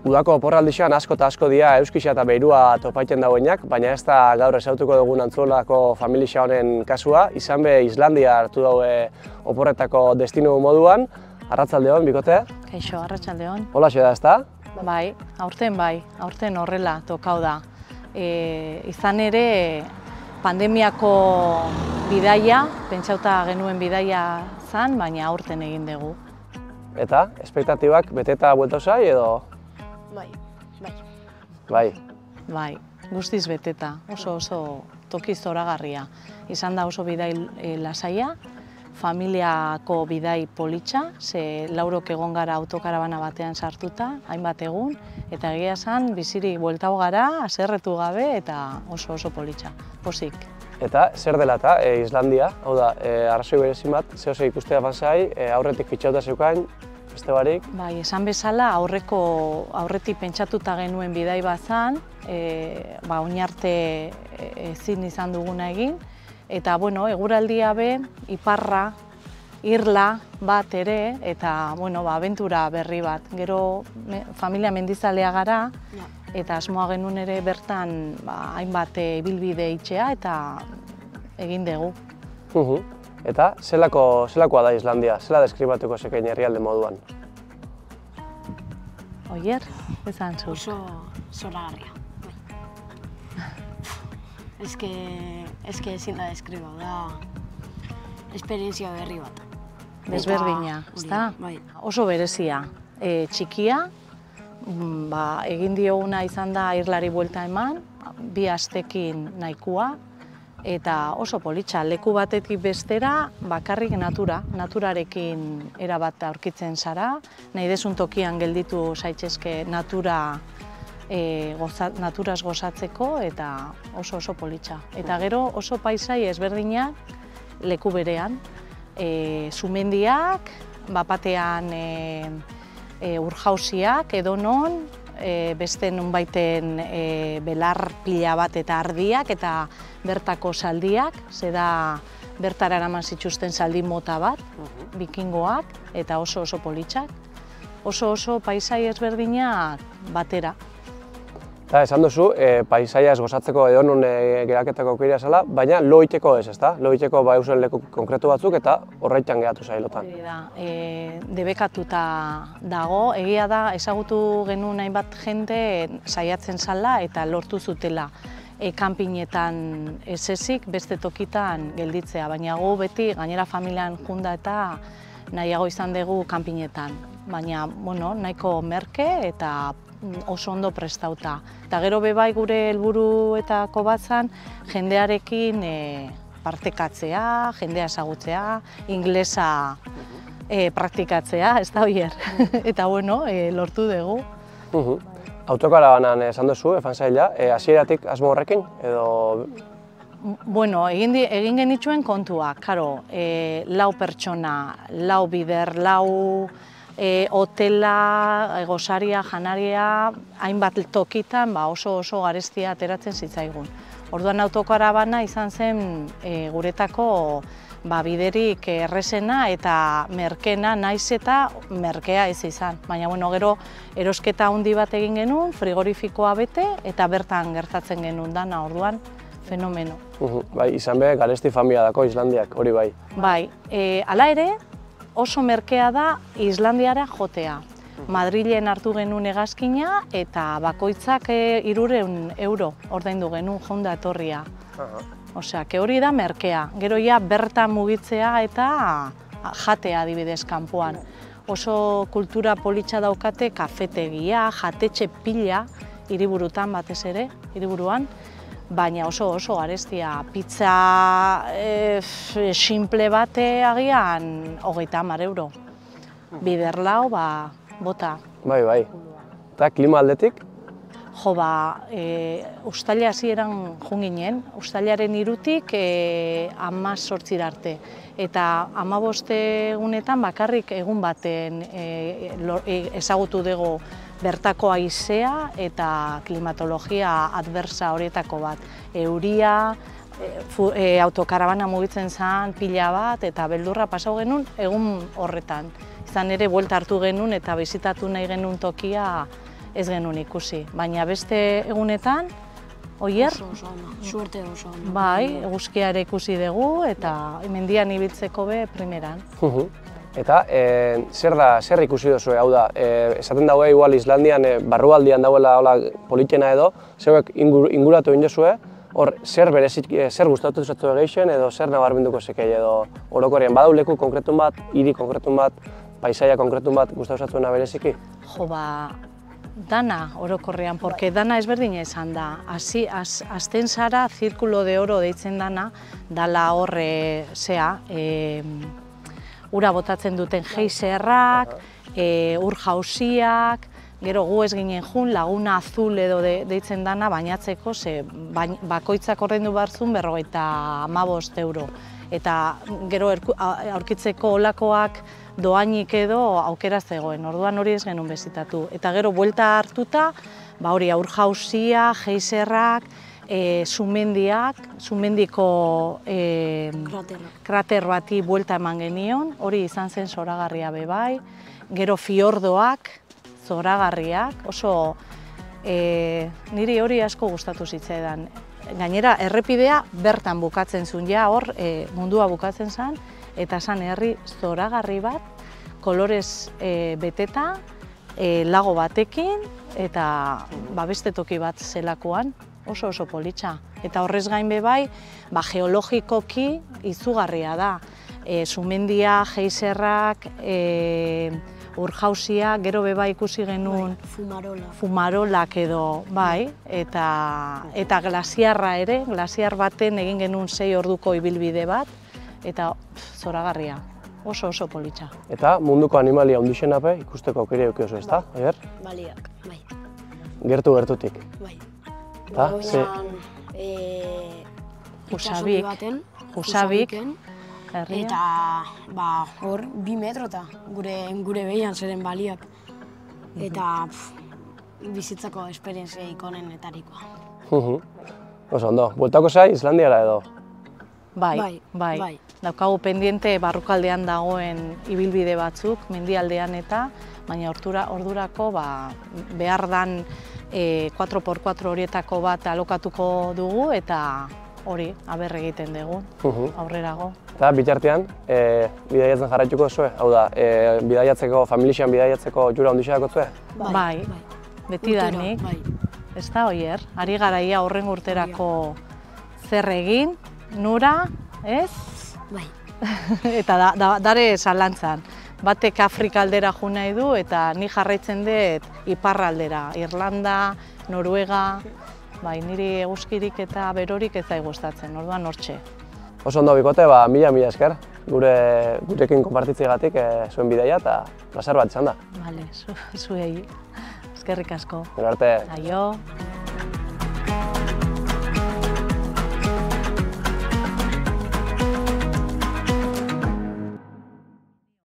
Udako oporraldixoan asko eta asko dira euskisa eta beirua topaiten dagoenak, baina ez da gaur ezautuko dugun Antzuolako familia honen kasua, izan be Islandia hartu daue oporretako destinu moduan. Arratsaldeon, bikote? Kaixo, arratsaldeon. Holaxe da, ezta? Bai, aurten horrela tokau da. Izan ere, pandemiako bidaia, pentsauta genuen bidaia zan, baina aurten egin dugu. Eta, espektatibak beteta buelta zai edo? Bai, guztiz beteta, oso toki zoragarria. Izan da oso bidai lasaia, familiako bidai politxa, ze laurok egon gara autokarabana batean sartuta, hainbat egun, eta egia esan bizirik bueltau gara, haserretu gabe eta oso politxa, pozik. Eta zer dela eta Islandia, hau da, arrazoi berezin bat, zehose ikustea banzai, aurretik fitxauta zeukain, beste barik? Bai, esan bezala aurretik pentsatuta genuen bidai bat zan, oinarte ezin izan duguna egin, eta eguraldia be, iparra, irla bat ere, eta abentura berri bat. Gero familia mendizalea gara, eta asmoa genuen ere bertan hainbat ibilbide itxea eta egin dugu. Eta zelakoa da Islandia? Zela deskribatuko zekein herrialde moduan? Oier, ezan zu. Oso zoragarria. Eske ezin da deskribau, da esperientzia berri bat. Desberdina, ezta? Oso berezia. Txikia, egin dioguna izan da irlari buelta eman, 2 astekin nahikoa, eta oso politxa, leku batetik bestera bakarrik naturarekin erabat aurkitzen zara, nahi desun tokian gelditu zaitezke naturaz gozatzeko eta oso politxa. Eta gero oso paisai ezberdinak leku berean, sumendiak, bapatean urjauziak edonon, beste nunbaiten belar pila bat eta ardiak eta bertako saldiak, zeda bertara eraman zituzten saldi mota bat, bikingoak, eta oso politxak. Oso paisai ezberdinak batera. Eta esan duzu, paisaia ez gozatzeko edonon geraketako aukera zela, baina lo egiteko ez, ezta? Lo egiteko eusen leku konkretu batzuk eta horreitan geratu zailotan. Debekatuta dago, egia da ezagutu genuen hainbat jende saiatzen zala eta lortu zutela kanpinetan ez ezik beste tokitan gelditzea, baina gu beti gainera familian junda eta nahiago izan dugu kanpinetan. Baina, nahiko merke eta oso ondo prestauta. Eta gero bebai gure helburuetako bat zan, jendearekin partekatzea, jendea ezagutzea, inglesa praktikatzea, ez da Oier? Eta lortu dugu. Autokarabanan esan duzu, efan zaila, hasieratik asmo horrekin, edo? Egin genituen kontua, karo, 4 pertsona, 4 bider, 4 hotela, gosaria, janaria, hainbat tokitan oso garestia ateratzen zitzaigun. Orduan autokarabana izan zen guretako biderik errezena eta merkena naiz eta merkea ez izan. Baina gero erosketa handi bat egin genuen, frigorifikoa bete eta bertan gertatzen genuen dana, orduan fenomeno. Bai, izan be, garesti familia dako Islandiak, hori bai. Bai, hala ere, oso merkea da Islandiara jotea. Madrilen hartu genuen hegazkina eta bakoitzak 300 euro ordaindu genuen jonda etorria. Osea, hori da merkea. Gero bertan mugitzea eta jatea adibidez kanpoan. Oso kultura politxa daukate kafetegia, jatetxe pila, hiriburutan batez ere, hiriburuan. Baina oso garestia, pizza simple bate agian 30 euro. Biderlau, bota. Bai. Eta klima aldetik? Uztaila hasieran joan ginen, uztailaren 3tik 18 arte. Eta 15 egunetan bakarrik egun baten ezagutu dugu bertako haizea eta klimatologia adversa horietako bat. Euria, autokarabana mugitzen zen pila bat eta beldurra pasau genuen egun horretan. Izan ere, buelta hartu genuen eta bizitatu nahi genuen tokia ez genuen ikusi. Baina beste egunetan, Oier, Oso ona, suerte oso ona. bai, eguzkia ere ikusi dugu eta mendian ibiltzeko be primeran. Eta zer ikusi duzue, hau da, esaten daue igual Islandian barrualdian dauela hola politena edo, zeuek inguratu egin duzue, hor zer gustatu zaitu gehien edo zer nabarmenduko zekei edo orokorrean badau leku konkretun bat, hiri konkretun bat, paisaia konkretun bat gustatu zaizuena bereziki? Jo, dana orokorrean, porque dana ezberdina izan da. Azten zara, zirkulo de oro deitzen dala hor, ura botatzen duten geizerrak, ur jauziak, gero gu ez ginen jun, Laguna Azul edo deitzen dana bainatzeko, bakoitzak ordaindu behar zuen 55 euro. Eta gero aurkitzeko olakoak doainik edo aukera zegoen, orduan hori ez genuen bezitatu. Eta gero buelta hartuta, hori ur jauzia, geizerrak, sumendiko krater bati buelta eman genion, hori izan zen zoragarria bebai, gero fiordoak, zoragarriak, oso niri hori asko gustatu zitzaidan. Gainera, errepidea bertan bukatzen zuen, ja hor mundua bukatzen zen, eta zan herri zoragarri bat, kolorez beteta, lago batekin, eta beste toki bat zelakoan, oso politxa. Eta horrez gain bebai, geologikoki izugarria da. Sumendia, geizerrak, urjauzia, gero bebai ikusi genuen fumarolak edo, bai, eta glasiarra ere, glasiar baten egin genuen 6 orduko ibilbide bat, eta zoragarria, oso politxa. Eta munduko animalia handixenape ikusteko aukera eduki oso, ezta? Oier? Baliak, bai. Gertutik. Bai. Eta, Jusabik, eta hor 2 metrota gure behian zeren baliak. Eta bizitzako esperientzia ikonenetarikoa. Oso ondo, bueltako zai Islandiara edo? Bai. Daukagu pendiente barrukaldean dagoen ibilbide batzuk, mendialdean eta, baina ordurako behar dan 4x4 horietako bat alokatuko dugu eta hori, aber egiten dugu, aurrerago. Eta bitartean, bidaiatzen jarraituko zuen? Hau da, familixean bidaiatzeko jura ondixea dakotzue? Bai, betidanik. Ez da, Oier, ari garaia horren urterako zer egin, nura, ez? Bai. Eta dare zalantzan. Batek Afrika aldera jo nahi du eta ni jarraitzen dut iparraldera, Irlanda, Noruega, niri eguzkirik eta berorik ez da gustatzen, orduan hortxe. Oso ondo bikote, mila esker, gurekin konpartitzegatik zuen bidaia eta plazer bat izan da. Bale, zuei, eskerrik asko. Gero arte. Aio.